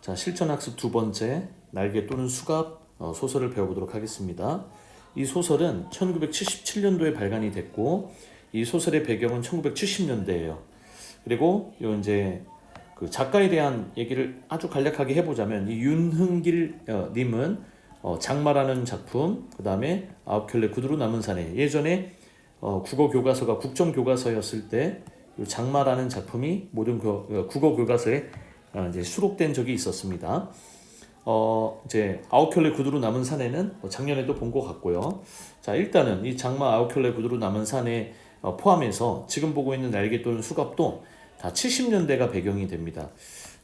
자, 실전학습 두 번째 날개 또는 수갑 소설을 배워보도록 하겠습니다. 이 소설은 1977년도에 발간이 됐고 이 소설의 배경은 1970년대예요. 그리고 요 이제 그 작가에 대한 얘기를 아주 간략하게 해보자면 이 윤흥길 님은 장마라는 작품, 그 다음에 아홉 켤레 구두로 남은 산에 예전에 국어 교과서가 국정 교과서였을 때 이 장마라는 작품이 모든 국어 교과서에 이제 수록된 적이 있었습니다. 이제 아홉 켤레 구두로 남은 산에는 작년에도 본 것 같고요. 자, 일단은 이 장마 아홉 켤레 구두로 남은 산에 포함해서 지금 보고 있는 날개 또는 수갑도 다 70년대가 배경이 됩니다.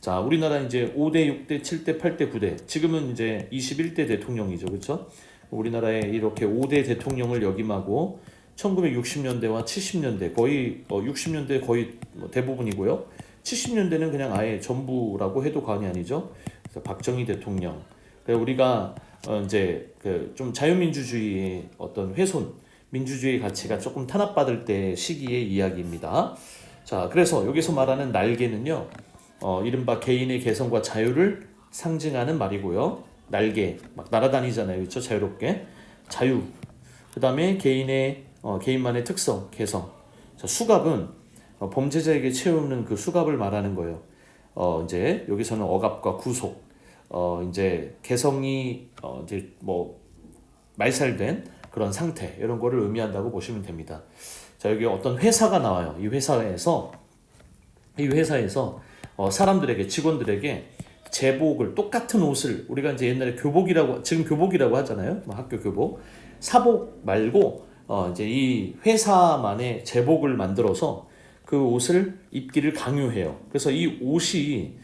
자, 우리나라 이제 5대, 6대, 7대, 8대, 9대, 지금은 이제 21대 대통령이죠, 그렇죠? 우리나라에 이렇게 5대 대통령을 역임하고 1960년대와 70년대 거의 60년대 거의 대부분이고요. 70년대는 그냥 아예 전부라고 해도 과언이 아니죠. 그래서 박정희 대통령. 우리가 이제 그 좀 자유민주주의의 어떤 훼손, 민주주의 가치가 조금 탄압받을 때 시기의 이야기입니다. 자, 그래서 여기서 말하는 날개는요, 이른바 개인의 개성과 자유를 상징하는 말이고요. 날개, 막 날아다니잖아요, 그렇죠? 자유롭게 자유. 그 다음에 개인만의 특성, 개성. 자, 수갑은 범죄자에게 채우는 그 수갑을 말하는 거예요. 이제 여기서는 억압과 구속, 이제 개성이 이제 뭐 말살된 그런 상태 이런 거를 의미한다고 보시면 됩니다. 자, 여기 어떤 회사가 나와요. 이 회사에서 사람들에게 직원들에게 제복을 똑같은 옷을 우리가 이제 옛날에 교복이라고 지금 교복이라고 하잖아요. 뭐 학교 교복, 사복 말고 이제 이 회사만의 제복을 만들어서 그 옷을 입기를 강요해요. 그래서 이 옷이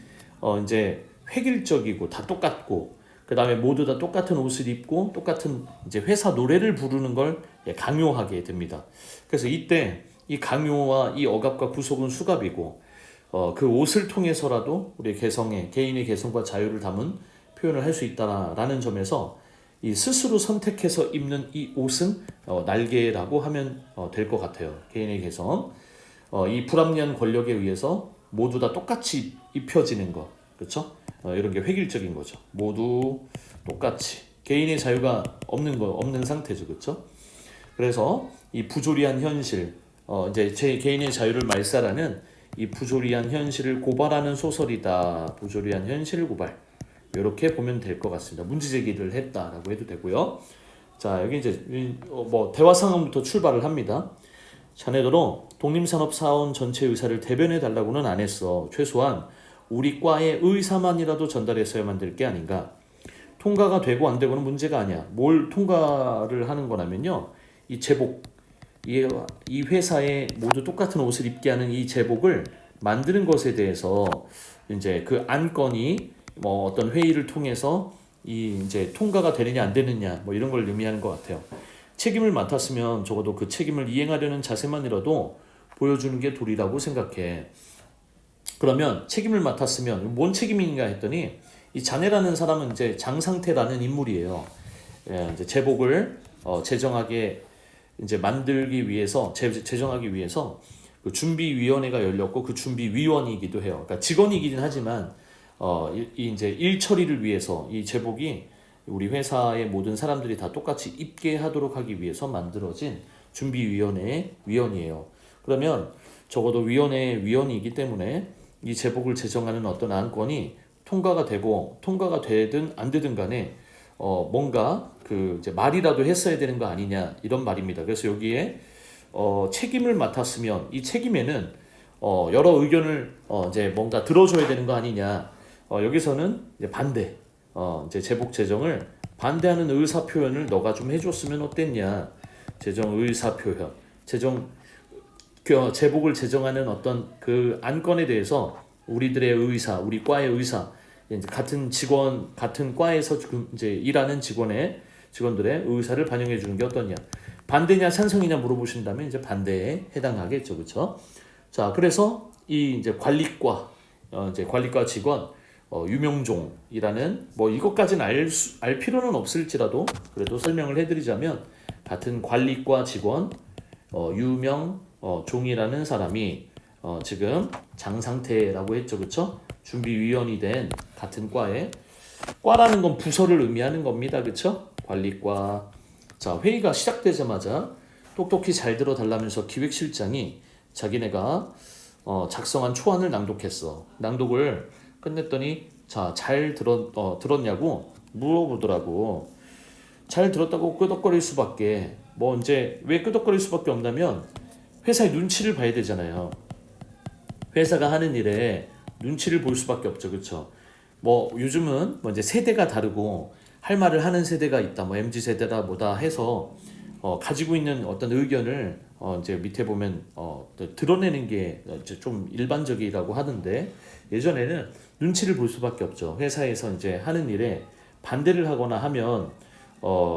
이제 획일적이고 다 똑같고 그 다음에 모두 다 똑같은 옷을 입고 똑같은 이제 회사 노래를 부르는 걸 강요하게 됩니다. 그래서 이때 이 강요와 이 억압과 구속은 수갑이고 그 옷을 통해서라도 우리의 개인의 개성과 자유를 담은 표현을 할 수 있다라는 점에서 이 스스로 선택해서 입는 이 옷은 날개라고 하면 될 것 같아요. 개인의 개성. 이 불합리한 권력에 의해서 모두 다 똑같이 입혀지는 것, 그렇죠? 이런 게 획일적인 거죠. 모두 똑같이 개인의 자유가 없는 상태죠, 그렇죠? 그래서 이 부조리한 현실, 이제 제 개인의 자유를 말살하는 이 부조리한 현실을 고발하는 소설이다. 부조리한 현실 고발. 이렇게 보면 될 것 같습니다. 문제 제기를 했다라고 해도 되고요. 자, 여기 이제 뭐 대화 상황부터 출발을 합니다. 자네들은 독립산업사원 전체 의사를 대변해 달라고는 안 했어. 최소한 우리 과의 의사만이라도 전달했어야만 될 게 아닌가. 통과가 되고 안 되고는 문제가 아니야. 뭘 통과를 하는 거냐면요, 이 제복, 이 회사에 모두 똑같은 옷을 입게 하는 이 제복을 만드는 것에 대해서 이제 그 안건이 뭐 어떤 회의를 통해서 이 이제 통과가 되느냐 안 되느냐 뭐 이런 걸 의미하는 것 같아요. 책임을 맡았으면 적어도 그 책임을 이행하려는 자세만이라도 보여주는 게 도리라고 생각해. 그러면 책임을 맡았으면 뭔 책임인가 했더니 이 자네라는 사람은 이제 장상태라는 인물이에요. 이제 제복을 제정하게 이제 만들기 위해서 제정하기 위해서 그 준비위원회가 열렸고 그 준비위원이기도 해요. 그러니까 직원이긴 하지만 이제 일 처리를 위해서 이 제복이 우리 회사의 모든 사람들이 다 똑같이 입게 하도록 하기 위해서 만들어진 준비위원회의 위원이에요. 그러면 적어도 위원회의 위원이기 때문에 이 제복을 제정하는 어떤 안건이 통과가 되든 안 되든 간에 뭔가 그 이제 말이라도 했어야 되는 거 아니냐 이런 말입니다. 그래서 여기에 책임을 맡았으면 이 책임에는 여러 의견을 이제 뭔가 들어줘야 되는 거 아니냐. 여기서는 이제 반대. 이제 제복 제정을 반대하는 의사 표현을 너가 좀 해줬으면 어땠냐. 제정 의사 표현. 제복을 제정하는 어떤 그 안건에 대해서 우리들의 의사, 우리 과의 의사, 이제 같은 과에서 이제 일하는 직원들의 의사를 반영해 주는 게 어떠냐. 반대냐 찬성이냐 물어보신다면 이제 반대에 해당하겠죠, 그렇죠? 자, 그래서 이 이제 관리과 직원 유명종이라는 뭐 이것까지는 알 필요는 없을지라도 그래도 설명을 해드리자면 같은 관리과 직원 유명종이라는 사람이 지금 장 상태라고 했죠, 그렇죠? 준비위원이 된 같은 과라는 건 부서를 의미하는 겁니다, 그렇죠? 관리과. 자, 회의가 시작되자마자 똑똑히 잘 들어달라면서 기획실장이 자기네가 작성한 초안을 낭독했어. 낭독을 끝냈더니 자, 잘 들었냐고 물어보더라고. 잘 들었다고 끄덕거릴 수밖에. 뭐 이제 왜 끄덕거릴 수밖에 없냐면 회사의 눈치를 봐야 되잖아요. 회사가 하는 일에 눈치를 볼 수밖에 없죠, 그렇죠? 뭐 요즘은 뭐 이제 세대가 다르고 할 말을 하는 세대가 있다, 뭐 MZ 세대다 뭐다 해서 가지고 있는 어떤 의견을 이제 밑에 보면 드러내는 게 이제 좀 일반적이라고 하는데 예전에는 눈치를 볼 수밖에 없죠. 회사에서 이제 하는 일에 반대를 하거나 하면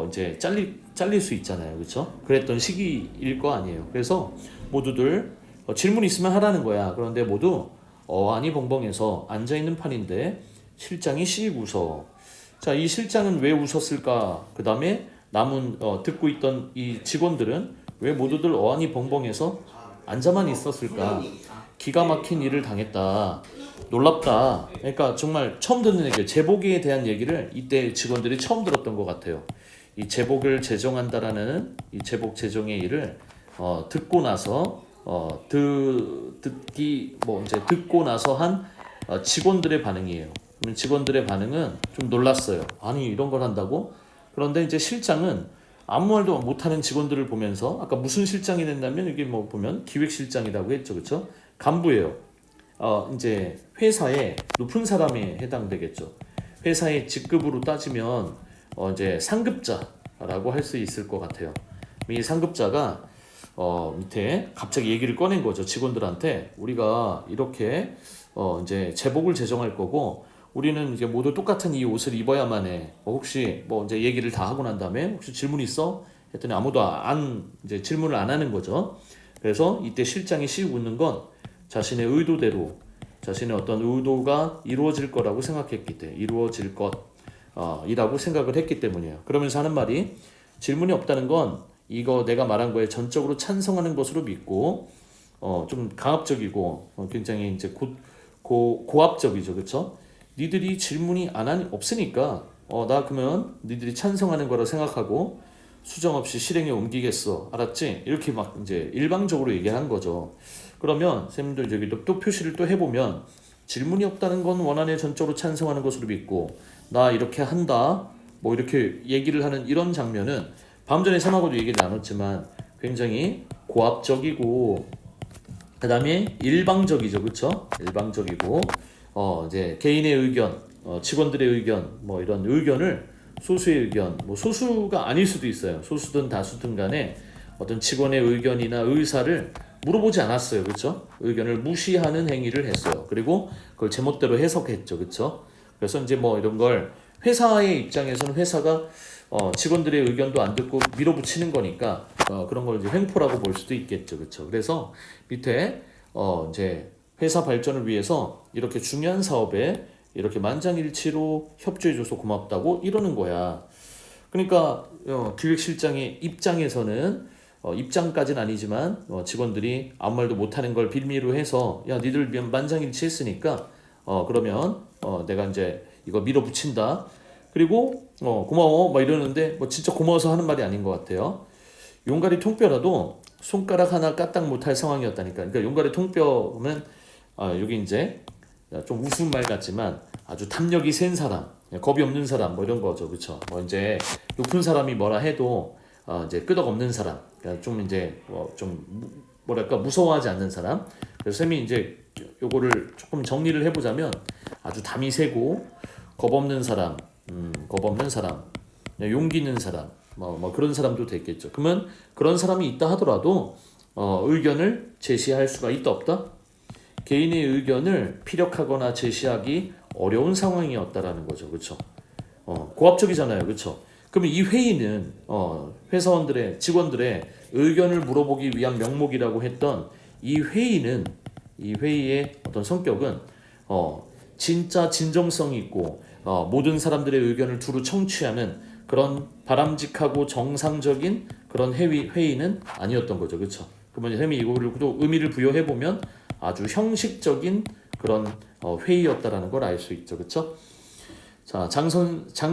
이제 잘릴 수 있잖아요, 그렇죠? 그랬던 시기일 거 아니에요. 그래서 모두들 질문 있으면 하라는 거야. 그런데 모두 어안이 벙벙해서 앉아 있는 판인데 실장이 씩 웃어. 자, 이 실장은 왜 웃었을까? 그 다음에 남은 듣고 있던 이 직원들은 왜 모두들 어안이 벙벙해서 앉아만 있었을까? 기가 막힌 일을 당했다. 놀랍다. 그러니까 정말 처음 듣는 얘기예요. 제복에 대한 얘기를 이때 직원들이 처음 들었던 것 같아요. 이 제복을 제정한다라는 이 제복 제정의 일을 듣고 나서 듣고 나서 한 직원들의 반응이에요. 그러면 직원들의 반응은 좀 놀랐어요. 아니 이런 걸 한다고? 그런데 이제 실장은 아무 말도 못하는 직원들을 보면서 아까 무슨 실장이 된다면 이게 뭐 보면 기획실장이라고 했죠, 그렇죠? 간부예요. 이제 회사의 높은 사람에 해당되겠죠. 회사의 직급으로 따지면 이제 상급자라고 할 수 있을 것 같아요. 이 상급자가 밑에 갑자기 얘기를 꺼낸 거죠. 직원들한테 우리가 이렇게 이제 제복을 제정할 거고 우리는 이제 모두 똑같은 이 옷을 입어야만 해. 혹시 뭐 이제 얘기를 다 하고 난 다음에 혹시 질문 있어? 했더니 아무도 이제 질문을 안 하는 거죠. 그래서 이때 실장이 씩 웃는 건 자신의 의도대로 자신의 어떤 의도가 이루어질 거라고 생각했기 때문에 이루어질 것이라고 생각을 했기 때문이에요. 그러면서 하는 말이 질문이 없다는 건 이거 내가 말한 거에 전적으로 찬성하는 것으로 믿고 좀 강압적이고 굉장히 이제 고압적이죠, 그렇죠? 니들이 질문이 없으니까 나 그러면 니들이 찬성하는 거라 생각하고 수정 없이 실행에 옮기겠어, 알았지? 이렇게 막 이제 일방적으로 얘기한 거죠. 그러면 쌤들 저기 또 표시를 또 해보면 질문이 없다는 건 원안에 전적으로 찬성하는 것으로 믿고 나 이렇게 한다 뭐 이렇게 얘기를 하는 이런 장면은 방금 전에 쌤하고도 얘기를 나눴지만 굉장히 고압적이고 그 다음에 일방적이죠, 그렇죠? 일방적이고 이제 개인의 의견, 직원들의 의견, 뭐 이런 의견을 소수의 의견, 뭐 소수가 아닐 수도 있어요. 소수든 다수든 간에 어떤 직원의 의견이나 의사를 물어보지 않았어요, 그렇죠? 의견을 무시하는 행위를 했어요. 그리고 그걸 제멋대로 해석했죠, 그렇죠? 그래서 이제 뭐 이런 걸 회사의 입장에서는 회사가 직원들의 의견도 안 듣고 밀어붙이는 거니까 그런 걸 이제 횡포라고 볼 수도 있겠죠, 그렇죠? 그래서 밑에 이제 회사 발전을 위해서 이렇게 중요한 사업에 이렇게 만장일치로 협조해줘서 고맙다고 이러는 거야. 그러니까 기획실장의 입장에서는 입장까지는 아니지만 직원들이 아무 말도 못하는 걸 빌미로 해서 야 니들 만장일치 했으니까 그러면 내가 이제 이거 밀어붙인다. 그리고 고마워 막 이러는데 뭐 진짜 고마워서 하는 말이 아닌 것 같아요. 용가리 통뼈라도 손가락 하나 까딱 못할 상황이었다니까. 그러니까 용가리 통뼈면 여기 이제 좀 우스운 말 같지만 아주 탐욕이 센 사람, 겁이 없는 사람 뭐 이런 거죠, 그렇죠? 뭐 이제 높은 사람이 뭐라 해도 이제 끄덕 없는 사람, 그러니까 좀 이제 좀 뭐랄까 무서워하지 않는 사람. 그래서 쌤이 이제 요거를 조금 정리를 해보자면 아주 담이 세고 겁 없는 사람, 용기 있는 사람, 뭐 그런 사람도 됐겠죠. 그러면 그런 사람이 있다 하더라도 의견을 제시할 수가 있다 없다? 개인의 의견을 피력하거나 제시하기 어려운 상황이었다라는 거죠, 그렇죠? 고압적이잖아요, 그렇죠? 그러면 이 회의는 회사원들의 직원들의 의견을 물어보기 위한 명목이라고 했던 이 회의의 어떤 성격은 진짜 진정성 있고 모든 사람들의 의견을 두루 청취하는 그런 바람직하고 정상적인 그런 회의는 아니었던 거죠, 그렇죠? 그러면 쌤이 이거를 또 의미를 부여해 보면 아주 형식적인 그런 회의였다라는 걸 알 수 있죠. 그렇죠? 자, 장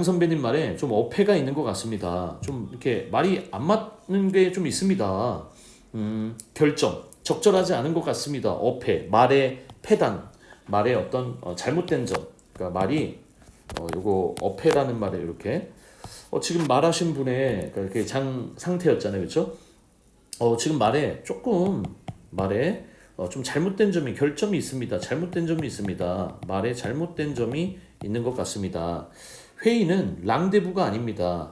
선배님 말에 좀 어폐가 있는 것 같습니다. 좀 이렇게 말이 안 맞는 게 좀 있습니다. 결점, 적절하지 않은 것 같습니다. 어폐, 말의 폐단, 말의 어떤 잘못된 점. 그러니까 말이 요거 어폐라는 말에 이렇게 지금 말하신 분의 그러니까 이렇게 장 상태였잖아요, 그렇죠? 지금 말에 좀 잘못된 점이 결점이 있습니다. 잘못된 점이 있습니다. 말에 잘못된 점이 있는 것 같습니다. 회의는 랑데부가 아닙니다.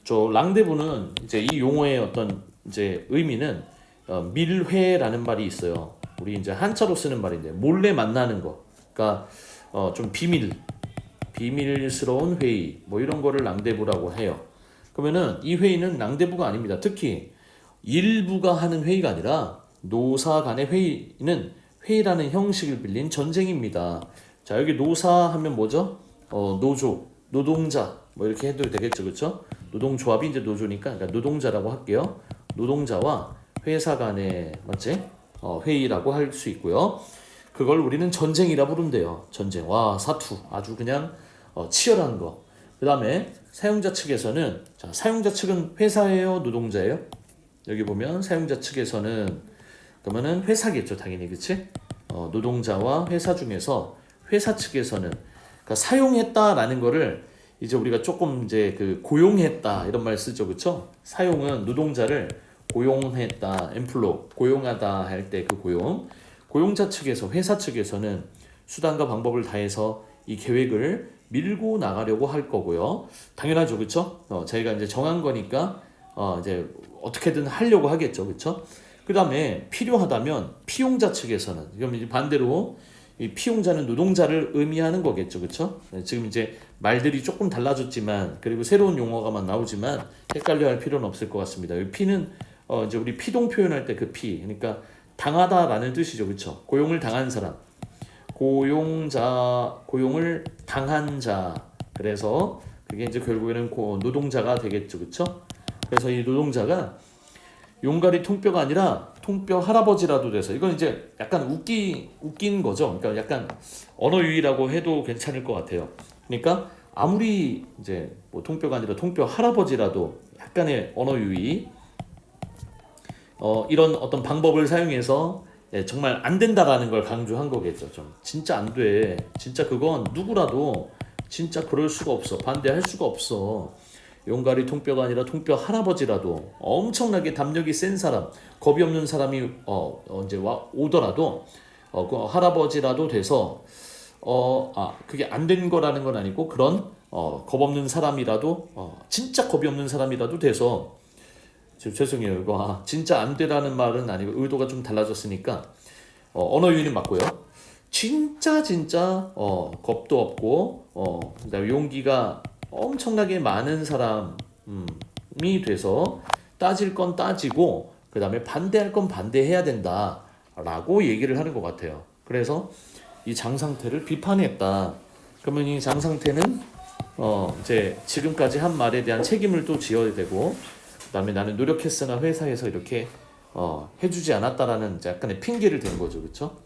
저 랑데부는 이제 이 용어의 어떤 이제 의미는 밀회라는 말이 있어요. 우리 이제 한자로 쓰는 말인데 몰래 만나는 거. 그러니까 좀 비밀스러운 회의 뭐 이런 거를 랑데부라고 해요. 그러면은 이 회의는 랑데부가 아닙니다. 특히 일부가 하는 회의가 아니라 노사 간의 회의는 회의라는 형식을 빌린 전쟁입니다. 자, 여기 노사 하면 뭐죠? 노조, 노동자 뭐 이렇게 해도 되겠죠, 그렇죠? 노동조합이 이제 노조니까 그러니까 노동자라고 할게요. 노동자와 회사 간의 맞지? 회의라고 할 수 있고요. 그걸 우리는 전쟁이라 부른대요. 전쟁. 와, 사투. 아주 그냥 치열한 거. 그 다음에 사용자 측에서는 자, 사용자 측은 회사예요, 노동자예요? 여기 보면 사용자 측에서는 그러면은 회사겠죠, 당연히. 그치? 노동자와 회사 중에서 회사 측에서는 그러니까 사용했다라는 거를 이제 우리가 조금 이제 그 고용했다 이런 말 쓰죠, 그렇죠? 사용은 노동자를 고용했다, 엠플로 고용하다 할 때 그 고용자 측에서 회사 측에서는 수단과 방법을 다해서 이 계획을 밀고 나가려고 할 거고요. 당연하죠, 그렇죠? 저희가 이제 정한 거니까 이제 어떻게든 하려고 하겠죠, 그렇죠? 그 다음에 필요하다면 피용자 측에서는 그럼 이제 반대로 이 피용자는 노동자를 의미하는 거겠죠, 그렇죠? 지금 이제 말들이 조금 달라졌지만 그리고 새로운 용어가만 나오지만 헷갈려할 필요는 없을 것 같습니다. 이 피는 이제 우리 피동 표현할 때 그 피, 그러니까 당하다라는 뜻이죠, 그렇죠? 고용을 당한 사람, 고용을 당한 자. 그래서 그게 이제 결국에는 노동자가 되겠죠, 그렇죠? 그래서 이 노동자가 용가리 통뼈가 아니라 통뼈 할아버지라도 돼서 이건 이제 약간 웃긴 거죠. 그러니까 약간 언어 유희라고 해도 괜찮을 것 같아요. 그러니까 아무리 이제 뭐 통뼈가 아니라 통뼈 할아버지라도 약간의 언어 유희 이런 어떤 방법을 사용해서 정말 안 된다라는 걸 강조한 거겠죠. 좀 진짜 안 돼. 진짜 그건 누구라도 진짜 그럴 수가 없어. 반대할 수가 없어. 용가리 통뼈가 아니라 통뼈 할아버지라도 엄청나게 담력이 센 사람, 겁이 없는 사람이 이제 오더라도 그 할아버지라도 돼서 그게 안 된 거라는 건 아니고 그런 겁 없는 사람이라도 진짜 겁이 없는 사람이라도 돼서 죄송해요. 이거 진짜 안 되라는 말은 아니고 의도가 좀 달라졌으니까 언어 유희는 맞고요. 진짜 겁도 없고 그다음에 용기가 엄청나게 많은 사람이 돼서 따질 건 따지고 그 다음에 반대할 건 반대해야 된다라고 얘기를 하는 것 같아요. 그래서 이 장상태를 비판했다. 그러면 이 장상태는 이제 지금까지 한 말에 대한 책임을 또 지어야 되고 그 다음에 나는 노력했으나 회사에서 이렇게 해주지 않았다라는 약간의 핑계를 대는 거죠, 그렇죠?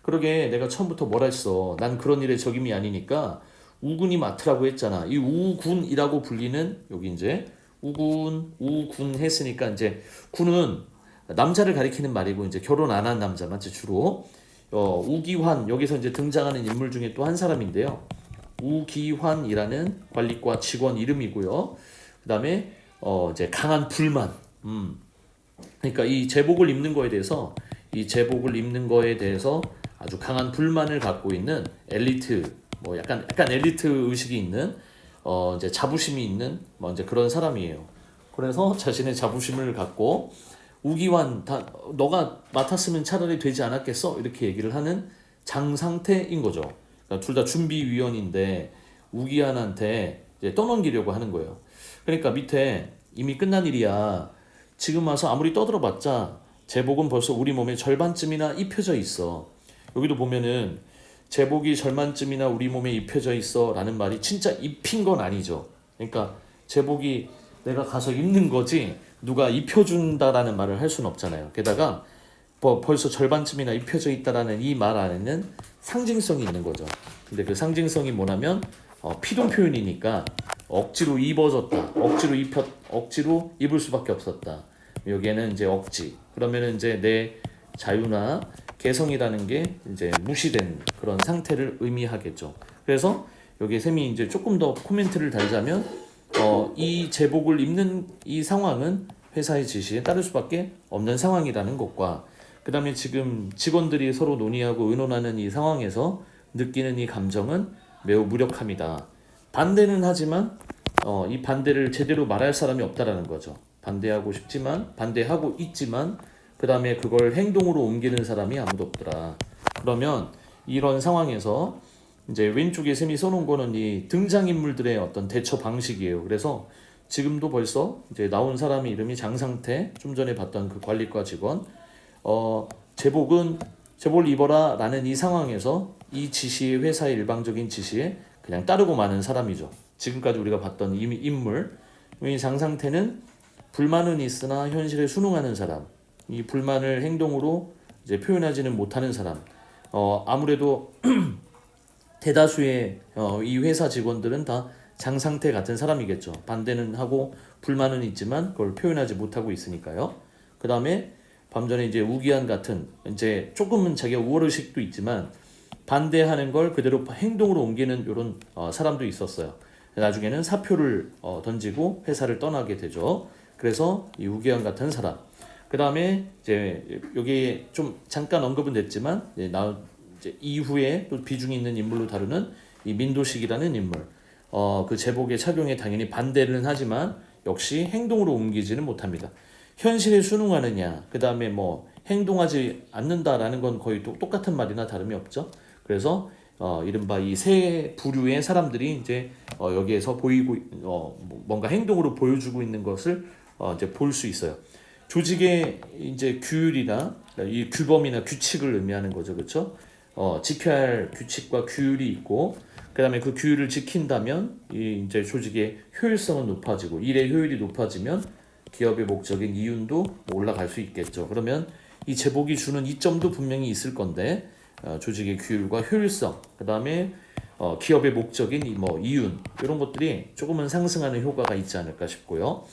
그러게 내가 처음부터 뭐라 했어. 난 그런 일에 적임이 아니니까 우군이 맡으라고 했잖아. 이 우군이라고 불리는 여기 이제 우군 했으니까 이제 군은 남자를 가리키는 말이고 이제 결혼 안 한 남자 맞지 주로 우기환 여기서 이제 등장하는 인물 중에 또 한 사람인데요. 우기환이라는 관리과 직원 이름이고요. 그다음에 이제 강한 불만. 그러니까 이 제복을 입는 거에 대해서 아주 강한 불만을 갖고 있는 엘리트 뭐 약간 엘리트 의식이 있는 이제 자부심이 있는 뭐 이제 그런 사람이에요. 그래서 자신의 자부심을 갖고 우기환 너가 맡았으면 차라리 되지 않았겠어 이렇게 얘기를 하는 장상태인 거죠. 그러니까 둘 다 준비위원인데 우기환한테 이제 떠넘기려고 하는 거예요. 그러니까 밑에 이미 끝난 일이야. 지금 와서 아무리 떠들어봤자 제복은 벌써 우리 몸의 절반쯤이나 입혀져 있어. 여기도 보면은 제복이 절반쯤이나 우리 몸에 입혀져 있어 라는 말이 진짜 입힌 건 아니죠. 그러니까 제복이 내가 가서 입는 거지 누가 입혀준다라는 말을 할 수는 없잖아요. 게다가 벌써 절반쯤이나 입혀져 있다라는 이 말 안에는 상징성이 있는 거죠. 근데 그 상징성이 뭐냐면 피동 표현이니까 억지로 입어졌다, 억지로 입을 수밖에 없었다. 여기에는 이제 억지. 그러면은 이제 내 자유나 개성이라는 게 이제 무시된 그런 상태를 의미하겠죠. 그래서 여기 쌤이 이제 조금 더 코멘트를 달자면 이 제복을 입는 이 상황은 회사의 지시에 따를 수밖에 없는 상황이라는 것과 그 다음에 지금 직원들이 서로 논의하고 의논하는 이 상황에서 느끼는 이 감정은 매우 무력함이다. 반대는 하지만 이 반대를 제대로 말할 사람이 없다라는 거죠. 반대하고 싶지만 반대하고 있지만 그 다음에 그걸 행동으로 옮기는 사람이 아무도 없더라. 그러면 이런 상황에서 이제 왼쪽에 쌤이 써놓은 거는 이 등장인물들의 어떤 대처 방식이에요. 그래서 지금도 벌써 이제 나온 사람의 이름이 장상태, 좀 전에 봤던 그 관리과 직원. 제복을 입어라 라는 이 상황에서 이 지시에, 회사의 일방적인 지시에 그냥 따르고 마는 사람이죠. 지금까지 우리가 봤던 이 인물. 이 장상태는 불만은 있으나 현실에 순응하는 사람. 이 불만을 행동으로 이제 표현하지는 못하는 사람. 아무래도 대다수의 이 회사 직원들은 다 장상태 같은 사람이겠죠. 반대는 하고 불만은 있지만 그걸 표현하지 못하고 있으니까요. 그 다음에 밤전에 이제 우기한 같은 이제 조금은 자기가 우월의식도 있지만 반대하는 걸 그대로 행동으로 옮기는 이런 사람도 있었어요. 나중에는 사표를 던지고 회사를 떠나게 되죠. 그래서 이 우기한 같은 사람. 그 다음에 이제 여기 좀 잠깐 언급은 됐지만 이제 이후에 또 비중이 있는 인물로 다루는 이 민도식이라는 인물. 그 제복의 착용에 당연히 반대는 하지만 역시 행동으로 옮기지는 못합니다. 현실에 순응하느냐, 그 다음에 뭐 행동하지 않는다라는 건 거의 똑같은 말이나 다름이 없죠. 그래서 이른바 이 세 부류의 사람들이 이제 여기에서 보이고 뭔가 행동으로 보여주고 있는 것을 이제 볼 수 있어요. 조직의 이제 규율이나 이 규범이나 규칙을 의미하는 거죠, 그렇죠? 지켜야 할 규칙과 규율이 있고, 그다음에 그 규율을 지킨다면 이 이제 조직의 효율성은 높아지고, 일의 효율이 높아지면 기업의 목적인 이윤도 올라갈 수 있겠죠. 그러면 이 제복이 주는 이점도 분명히 있을 건데, 조직의 규율과 효율성, 그다음에 기업의 목적인 이윤 이런 것들이 조금은 상승하는 효과가 있지 않을까 싶고요.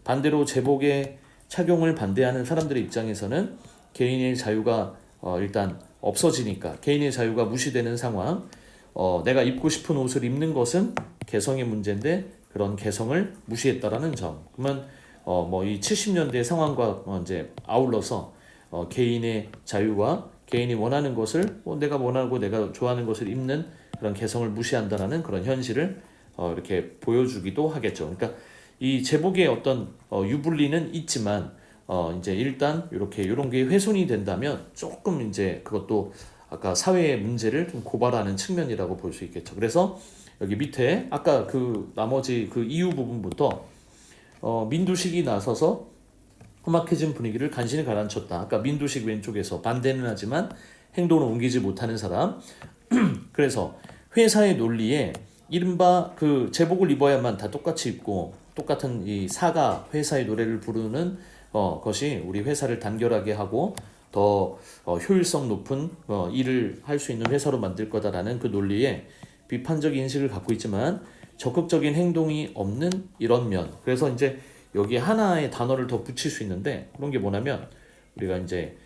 반대로 제복의 착용을 반대하는 사람들의 입장에서는 개인의 자유가 일단 없어지니까 개인의 자유가 무시되는 상황. 내가 입고 싶은 옷을 입는 것은 개성의 문제인데 그런 개성을 무시했다라는 점. 그러면 이 70년대 상황과 이제 아울러서 개인의 자유와 개인이 원하는 것을 내가 원하고 내가 좋아하는 것을 입는 그런 개성을 무시한다라는 그런 현실을 이렇게 보여주기도 하겠죠. 그러니까 이 제복의 어떤 유불리는 있지만 이제 일단 이런 게 훼손이 된다면 조금 이제 그것도 아까 사회의 문제를 좀 고발하는 측면이라고 볼 수 있겠죠. 그래서 여기 밑에 아까 그 나머지 그 이유 부분부터 민두식이 나서서 험악해진 분위기를 간신히 가라앉혔다. 아까 민두식 왼쪽에서 반대는 하지만 행동을 옮기지 못하는 사람. 그래서 회사의 논리에 이른바 그 제복을 입어야만 다 똑같이 입고 똑같은 이 사가 회사의 노래를 부르는 것이 우리 회사를 단결하게 하고 더 효율성 높은 일을 할 수 있는 회사로 만들 거다라는 그 논리에 비판적 인식을 갖고 있지만 적극적인 행동이 없는 이런 면. 그래서 이제 여기 하나의 단어를 더 붙일 수 있는데 그런 게 뭐냐면 우리가 이제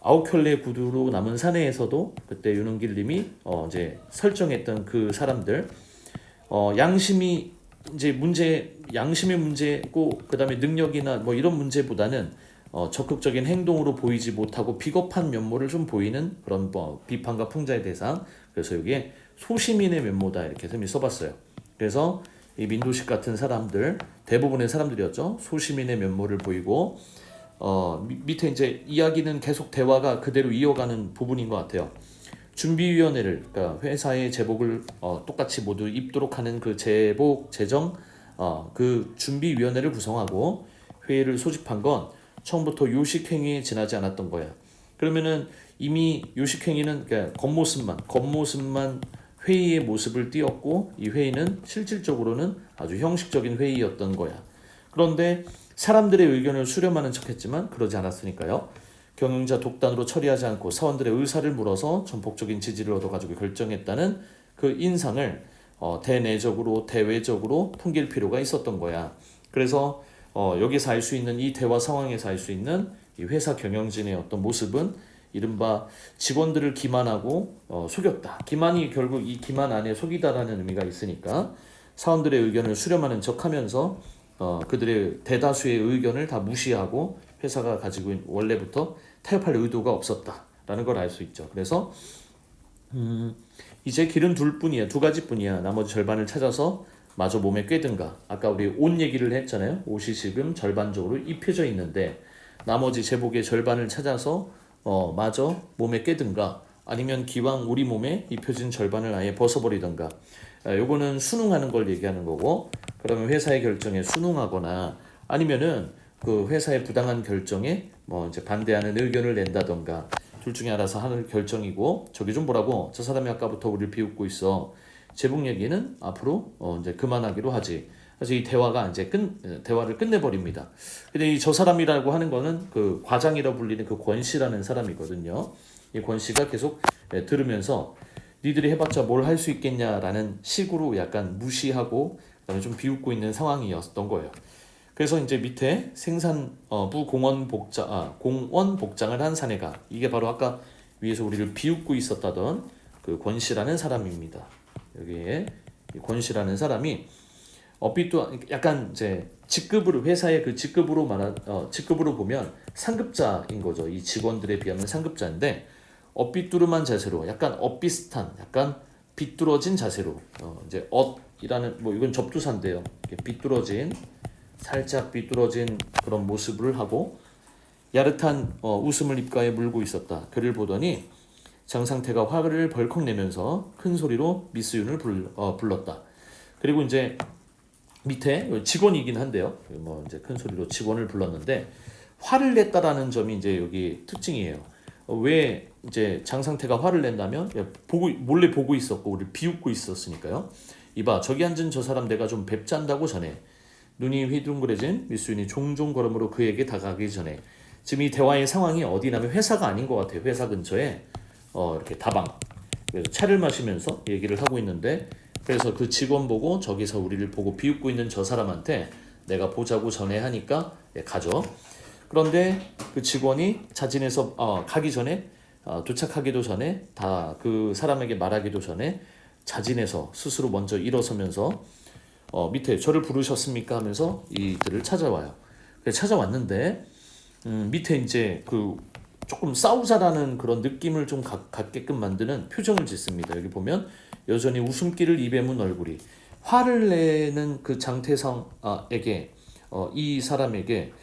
아우켤레 구두로 남은 사내에서도 그때 윤은길님이 이제 설정했던 그 사람들 양심이 이제 양심의 문제고 그다음에 능력이나 뭐 이런 문제보다는 적극적인 행동으로 보이지 못하고 비겁한 면모를 좀 보이는 그런 비판과 풍자의 대상. 그래서 여기에 소시민의 면모다 이렇게 쌤이 써봤어요. 그래서 이 민도식 같은 사람들 대부분의 사람들이었죠. 소시민의 면모를 보이고 밑에 이제 이야기는 계속 대화가 그대로 이어가는 부분인 것 같아요. 준비위원회를 그러니까 회사의 제복을 똑같이 모두 입도록 하는 그 제복 제정 그 준비위원회를 구성하고 회의를 소집한 건 처음부터 요식행위에 지나지 않았던 거야. 그러면은 이미 요식행위는 그러니까 겉모습만 회의의 모습을 띄었고 이 회의는 실질적으로는 아주 형식적인 회의였던 거야. 그런데 사람들의 의견을 수렴하는 척했지만 그러지 않았으니까요. 경영자 독단으로 처리하지 않고 사원들의 의사를 물어서 전폭적인 지지를 얻어가지고 결정했다는 그 인상을 대내적으로 대외적으로 풍길 필요가 있었던 거야. 그래서 여기서 알 수 있는 이 대화 상황에서 알 수 있는 이 회사 경영진의 어떤 모습은 이른바 직원들을 기만하고 속였다. 기만이 결국 이 기만 안에 속이다라는 의미가 있으니까 사원들의 의견을 수렴하는 척하면서 그들의 대다수의 의견을 다 무시하고 회사가 가지고 있는 원래부터 타협할 의도가 없었다라는 걸 알 수 있죠. 그래서 이제 길은 두 가지뿐이야. 나머지 절반을 찾아서 마저 몸에 꿰든가. 아까 우리 옷 얘기를 했잖아요. 옷이 지금 절반적으로 입혀져 있는데 나머지 제복의 절반을 찾아서 마저 몸에 꿰든가. 아니면 기왕 우리 몸에 입혀진 절반을 아예 벗어버리던가. 요거는 순응하는 걸 얘기하는 거고, 그러면 회사의 결정에 순응하거나 아니면은 그 회사의 부당한 결정에 뭐 이제 반대하는 의견을 낸다던가, 둘 중에 알아서 하는 결정이고, 저기 좀 보라고, 저 사람이 아까부터 우리를 비웃고 있어. 제복 얘기는 앞으로 이제 그만하기로 하지. 그래서 이 대화가 이제 대화를 끝내버립니다. 근데 이 저 사람이라고 하는 거는 그 과장이라 불리는 그 권 씨라는 사람이거든요. 이 권 씨가 계속 들으면서 니들이 해봤자 뭘 할 수 있겠냐라는 식으로 약간 무시하고 그다음에 좀 비웃고 있는 상황이었던 거예요. 그래서 이제 밑에 생산부 공원 복장을 한 사내가, 이게 바로 아까 위에서 우리를 비웃고 있었다던 그 권 씨라는 사람입니다. 여기에 권 씨라는 사람이 업비도 약간 이제 직급으로, 회사의 그 직급으로 직급으로 보면 상급자인 거죠. 이 직원들에 비하면 상급자인데 엇비뚤음한 자세로, 약간 엇비슷한, 약간 비뚤어진 자세로 이제 엇이라는 뭐 이건 접두사인데요. 이렇게 비뚤어진, 살짝 비뚤어진 그런 모습을 하고 야릇한 웃음을 입가에 물고 있었다. 그를 보더니 장상태가 화를 벌컥 내면서 큰 소리로 미스윤을 불렀다. 그리고 이제 밑에 직원이긴 한데요. 뭐 이제 큰 소리로 직원을 불렀는데 화를 냈다라는 점이 이제 여기 특징이에요. 왜 이제 장상태가 화를 낸다면 몰래 보고 있었고 우리를 비웃고 있었으니까요. 이봐, 저기 앉은 저 사람 내가 좀 뵙잔다고 전해. 눈이 휘둥그레진 미수인이 종종 걸음으로 그에게 다가가기 전에, 지금 이 대화의 상황이 어디냐면 회사가 아닌 것 같아요. 회사 근처에 이렇게 다방, 그래서 차를 마시면서 얘기를 하고 있는데, 그래서 그 직원 보고 저기서 우리를 보고 비웃고 있는 저 사람한테 내가 보자고 전해 하니까 가죠. 그런데 그 직원이 자진해서 가기 전에 도착하기도 전에 다 그 사람에게 말하기도 전에 자진해서 스스로 먼저 일어서면서 밑에 저를 부르셨습니까 하면서 이들을 찾아와요. 그래서 찾아왔는데 밑에 이제 그 조금 싸우자라는 그런 느낌을 좀 갖게끔 만드는 표정을 짓습니다. 여기 보면 여전히 웃음기를 입에 문 얼굴이, 화를 내는 그 장태상에게 이 사람에게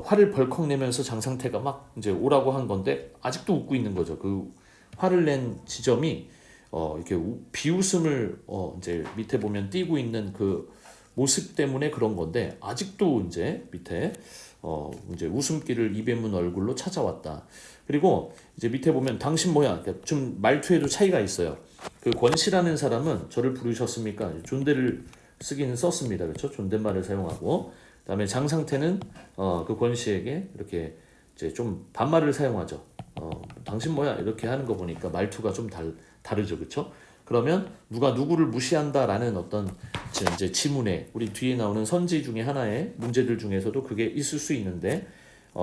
화를 벌컥 내면서 장상태가 막 이제 오라고 한 건데 아직도 웃고 있는 거죠. 그 화를 낸 지점이 이렇게 비웃음을 이제 밑에 보면 띄고 있는 그 모습 때문에 그런 건데 아직도 이제 밑에 이제 웃음기를 입에 문 얼굴로 찾아왔다. 그리고 이제 밑에 보면 당신 뭐야? 좀 말투에도 차이가 있어요. 그 권씨라는 사람은 저를 부르셨습니까? 존대를 쓰기는 썼습니다. 그렇죠? 존댓말을 사용하고, 그다음에 장상태는 그 권씨에게 이렇게 이제 좀 반말을 사용하죠. 당신 뭐야? 이렇게 하는 거 보니까 말투가 좀 다르죠, 그렇죠? 그러면 누가 누구를 무시한다라는 어떤 이제 지문에 우리 뒤에 나오는 선지 중에 하나의 문제들 중에서도 그게 있을 수 있는데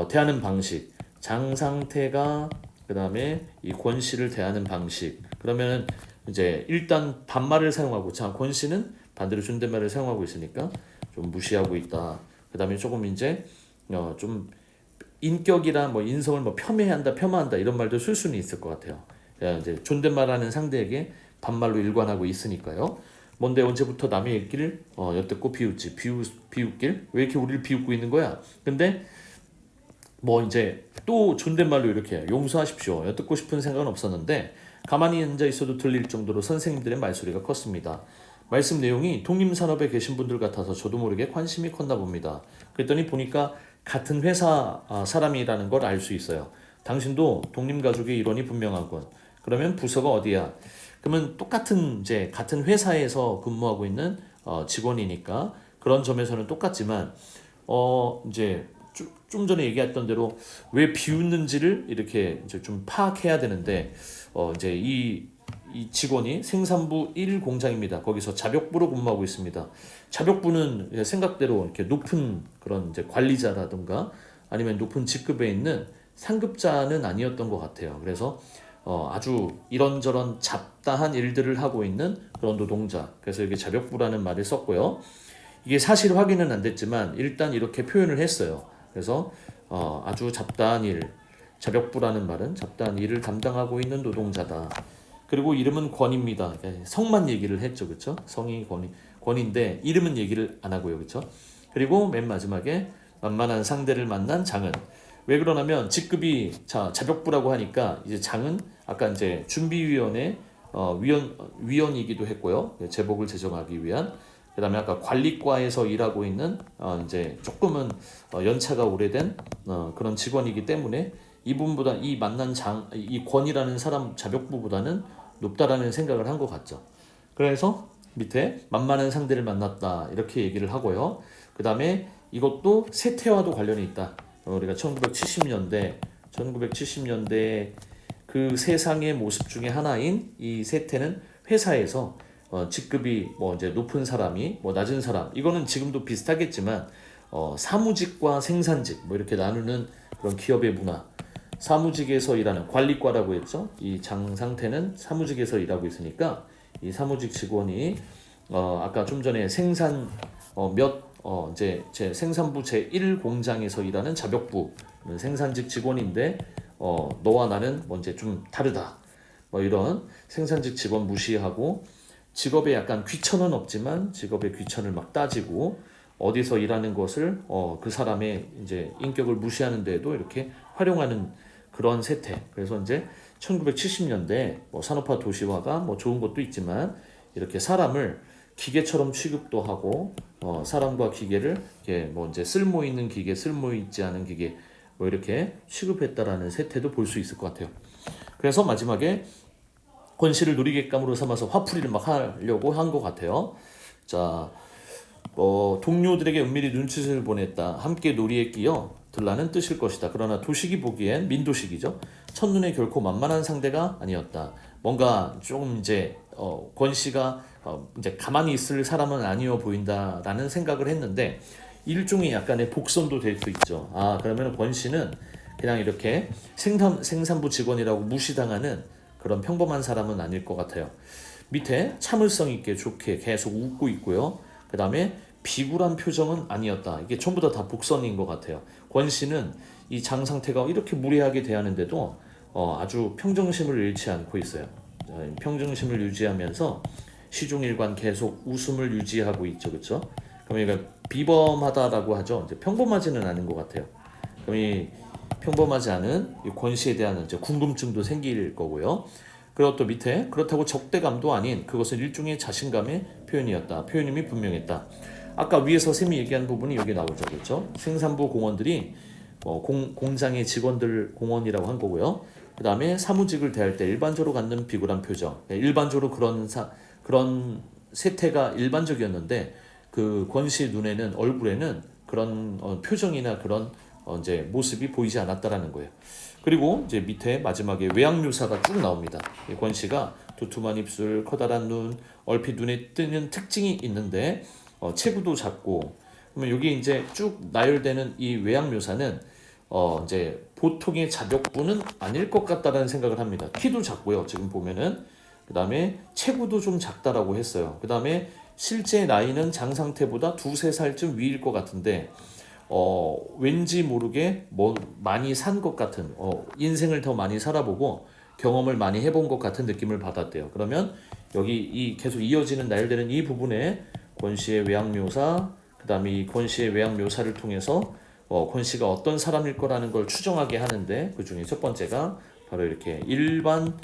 대하는 방식, 장상태가 그다음에 이 권씨를 대하는 방식, 그러면은 이제 일단 반말을 사용하고, 자 권씨는 반대로 존댓말을 사용하고 있으니까 좀 무시하고 있다. 그다음에 조금 이제 좀 인격이나 뭐 인성을 뭐 폄하한다 이런 말도 쓸 수는 있을 것 같아요. 이제 존댓말하는 상대에게 반말로 일관하고 있으니까요. 뭔데 언제부터 남의 얘기를 엿듣고 비웃길? 왜 이렇게 우리를 비웃고 있는 거야? 근데 뭐 이제 또 존댓말로 이렇게 해요. 용서하십시오. 엿듣고 싶은 생각은 없었는데 가만히 앉아 있어도 들릴 정도로 선생님들의 말소리가 컸습니다. 말씀 내용이 독림산업에 계신 분들 같아서 저도 모르게 관심이 컸나 봅니다. 그랬더니 보니까 같은 회사 사람이라는 걸 알 수 있어요. 당신도 독림가족의 일원이 분명하군. 그러면 부서가 어디야? 그러면 똑같은 이제 같은 회사에서 근무하고 있는 직원이니까 그런 점에서는 똑같지만 이제 좀 전에 얘기했던 대로 왜 비웃는지를 이렇게 이제 좀 파악해야 되는데 이제 이 직원이 생산부 1 공장입니다. 거기서 자벽부로 근무하고 있습니다. 자벽부는 생각대로 이렇게 높은 그런 이제 관리자라든가 아니면 높은 직급에 있는 상급자는 아니었던 것 같아요. 그래서 아주 이런저런 잡다한 일들을 하고 있는 그런 노동자. 그래서 여기 자벽부라는 말을 썼고요. 이게 사실 확인은 안 됐지만 일단 이렇게 표현을 했어요. 그래서 아주 잡다한 일, 자벽부라는 말은 잡다한 일을 담당하고 있는 노동자다. 그리고 이름은 권입니다. 성만 얘기를 했죠, 그렇죠? 성이 권인데 이름은 얘기를 안 하고요, 그렇죠? 그리고 맨 마지막에 만만한 상대를 만난 장은 왜 그러냐면 직급이 자벽부라고 하니까 이제 장은 아까 이제 준비위원회 위원이기도 했고요. 제복을 제정하기 위한. 그다음에 아까 관리과에서 일하고 있는 이제 조금은 연차가 오래된 그런 직원이기 때문에 이분보다 이 만난 이 권이라는 사람 자벽부보다는 높다라는 생각을 한 것 같죠. 그래서 밑에 만만한 상대를 만났다 이렇게 얘기를 하고요. 그다음에 이것도 세태와도 관련이 있다. 우리가 1970년대 그 세상의 모습 중에 하나인 이 세태는 회사에서 직급이 뭐 이제 높은 사람이 뭐 낮은 사람 이거는 지금도 비슷하겠지만 사무직과 생산직 뭐 이렇게 나누는 그런 기업의 문화. 사무직에서 일하는 관리과라고 했죠. 이 장 상태는 사무직에서 일하고 있으니까 이 사무직 직원이 아까 좀 전에 이제 제 생산부 제1 공장에서 일하는 자벽부 생산직 직원인데 너와 나는 뭐 이제 좀 다르다. 뭐 이런 생산직 직원 무시하고 직업에 약간 귀천은 없지만 직업의 귀천을 막 따지고 어디서 일하는 것을 그 사람의 이제 인격을 무시하는 데에도 이렇게 활용하는 그런 세태. 그래서 이제 1970년대 뭐 산업화 도시화가 뭐 좋은 것도 있지만 이렇게 사람을 기계처럼 취급도 하고 사람과 기계를 이렇게 뭐 이제 쓸모 있는 기계, 쓸모 있지 않은 기계 뭐 이렇게 취급했다라는 세태도 볼 수 있을 것 같아요. 그래서 마지막에 권씨를 놀이객감으로 삼아서 화풀이를 막 하려고 한 것 같아요. 자, 동료들에게 은밀히 눈짓을 보냈다. 함께 놀이에 끼어 들라는 뜻일 것이다. 그러나 도식이 보기엔 민도식이죠. 첫눈에 결코 만만한 상대가 아니었다. 뭔가 좀 이제 권씨가 이제 가만히 있을 사람은 아니어 보인다라는 생각을 했는데 일종의 약간의 복선도 될 수 있죠. 그러면 권씨는 그냥 이렇게 생산부 직원이라고 무시당하는 그런 평범한 사람은 아닐 것 같아요. 밑에 참을성 있게 좋게 계속 웃고 있고요. 그 다음에 비굴한 표정은 아니었다. 이게 전부 다 복선인 것 같아요. 권 씨는 이 장 상태가 이렇게 무례하게 대하는데도 아주 평정심을 잃지 않고 있어요. 평정심을 유지하면서 시종일관 계속 웃음을 유지하고 있죠, 그렇죠? 그럼 이거 비범하다라고 하죠. 이제 평범하지는 않은 것 같아요. 그럼 이 평범하지 않은 이 권 씨에 대한 이제 궁금증도 생길 거고요. 그리고 또 밑에 그렇다고 적대감도 아닌 그것은 일종의 자신감의 표현이었다. 표현임이 분명했다. 아까 위에서 쌤이 얘기한 부분이 여기 나오죠, 그렇죠? 생산부 공원들이 공장의 직원들 공원이라고 한 거고요. 그 다음에 사무직을 대할 때 일반적으로 갖는 비굴한 표정. 일반적으로 그런 세태가 일반적이었는데 그 권 씨 눈에는 얼굴에는 그런 표정이나 그런 이제 모습이 보이지 않았다라는 거예요. 그리고 이제 밑에 마지막에 외양 묘사가 쭉 나옵니다. 권 씨가 두툼한 입술, 커다란 눈, 얼핏 눈에 띄는 특징이 있는데 체구도 작고 그러면 여기 이제 쭉 나열되는 이 외양 묘사는 이제 보통의 자벽부는 아닐 것 같다라는 생각을 합니다. 키도 작고요. 지금 보면은 그 다음에 체구도 좀 작다라고 했어요. 그 다음에 실제 나이는 장 상태보다 2~3살쯤 위일 것 같은데 왠지 모르게 뭐 많이 산 것 같은 인생을 더 많이 살아보고 경험을 많이 해본 것 같은 느낌을 받았대요. 그러면 여기 이 계속 이어지는 나열되는 이 부분에 권 씨의 외양 묘사, 그다음에 이 권 씨의 외양 묘사를 통해서 권 씨가 어떤 사람일 거라는 걸 추정하게 하는데 그 중에 첫 번째가 바로 이렇게 일반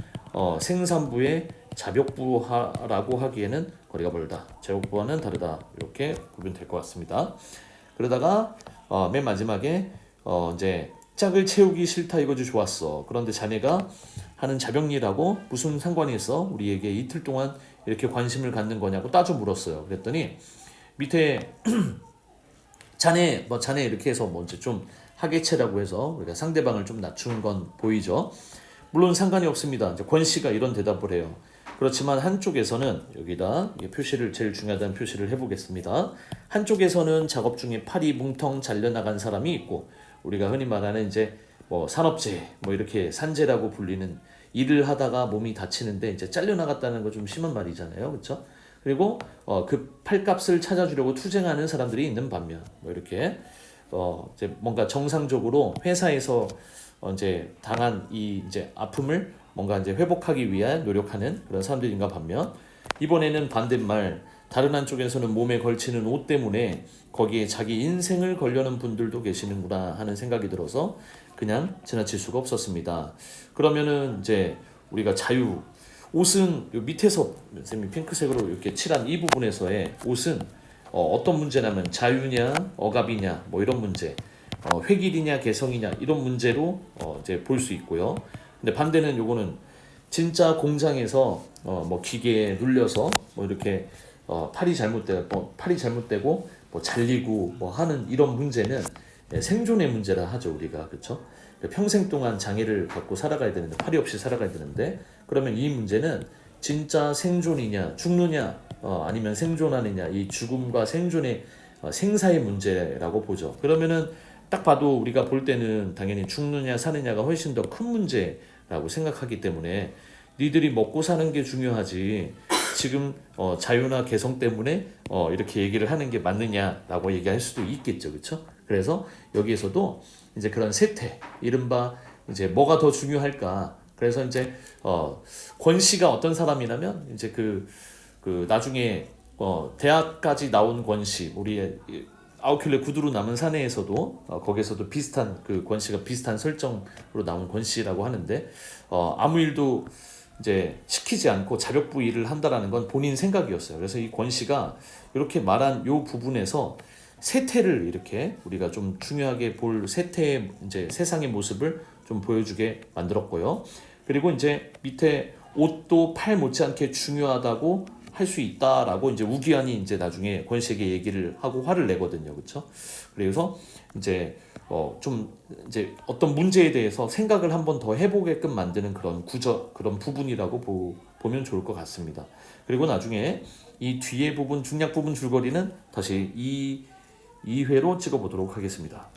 생산부의 자벽부라고 하기에는 거리가 멀다. 자벽부와는 다르다. 이렇게 구분될 것 같습니다. 그러다가 맨 마지막에 이제 짝을 채우기 싫다 이거지 좋았어. 그런데 자네가 하는 자병일하고 무슨 상관이 있어? 우리에게 이틀 동안 이렇게 관심을 갖는 거냐고 따져 물었어요. 그랬더니 밑에 자네 이렇게 해서 뭐 이제 좀 하계체라고 해서 우리가 상대방을 좀 낮추는 건 보이죠. 물론 상관이 없습니다. 이제 권 씨가 이런 대답을 해요. 그렇지만 한쪽에서는 여기다 표시를 제일 중요하다는 표시를 해보겠습니다. 한쪽에서는 작업 중에 팔이 뭉텅 잘려나간 사람이 있고 우리가 흔히 말하는 이제 뭐 산업재해 뭐 이렇게 산재라고 불리는 일을 하다가 몸이 다치는데 이제 잘려나갔다는 거 좀 심한 말이잖아요, 그렇죠? 그리고 그 팔값을 찾아주려고 투쟁하는 사람들이 있는 반면 뭐 이렇게 이제 뭔가 정상적으로 회사에서 이제 당한 이 이제 아픔을 뭔가 이제 회복하기 위한 노력하는 그런 사람들인가 반면 이번에는 반대말 다른 한쪽에서는 몸에 걸치는 옷 때문에 거기에 자기 인생을 걸려는 분들도 계시는구나 하는 생각이 들어서 그냥 지나칠 수가 없었습니다. 그러면은 이제 우리가 자유 옷은 요 밑에서 선생님이 핑크색으로 이렇게 칠한 이 부분에서의 옷은 어떤 문제냐면 자유냐 억압이냐 뭐 이런 문제 획일이냐 개성이냐 이런 문제로 이제 볼 수 있고요. 근데 반대는 요거는 진짜 공장에서 뭐 기계에 눌려서 뭐 이렇게 팔이 잘못되고 뭐 잘리고 뭐 하는 이런 문제는 생존의 문제라 하죠 우리가 그렇죠? 평생 동안 장애를 갖고 살아가야 되는데 팔이 없이 살아가야 되는데 그러면 이 문제는 진짜 생존이냐 죽느냐 아니면 생존하느냐 이 죽음과 생존의 생사의 문제라고 보죠. 그러면은 딱 봐도 우리가 볼 때는 당연히 죽느냐 사느냐가 훨씬 더 큰 문제라고 생각하기 때문에 니들이 먹고 사는 게 중요하지 지금 자유나 개성 때문에 이렇게 얘기를 하는 게 맞느냐라고 얘기할 수도 있겠죠, 그렇죠? 그래서 여기에서도 이제 그런 세태, 이른바 이제 뭐가 더 중요할까? 그래서 이제 권 씨가 어떤 사람이냐면 이제 그 나중에 대학까지 나온 권 씨, 우리의 아웃킬레 구두로 남은 사내에서도 거기에서도 비슷한 그 권 씨가 비슷한 설정으로 나온 권 씨라고 하는데 아무 일도 이제 시키지 않고 자력부 일을 한다라는 건 본인 생각이었어요. 그래서 이 권 씨가 이렇게 말한 요 부분에서 세태를 이렇게 우리가 좀 중요하게 볼 세태의 이제 세상의 모습을 좀 보여주게 만들었고요. 그리고 이제 밑에 옷도 팔 못지않게 중요하다고 할 수 있다라고 이제 우기환이 이제 나중에 권 씨에게 얘기를 하고 화를 내거든요, 그렇죠? 그래서 이제 좀 이제 어떤 문제에 대해서 생각을 한번 더 해보게끔 만드는 그런 그런 부분이라고 보면 좋을 것 같습니다. 그리고 나중에 이 뒤에 부분 중략 부분 줄거리는 다시 2회로 찍어보도록 하겠습니다.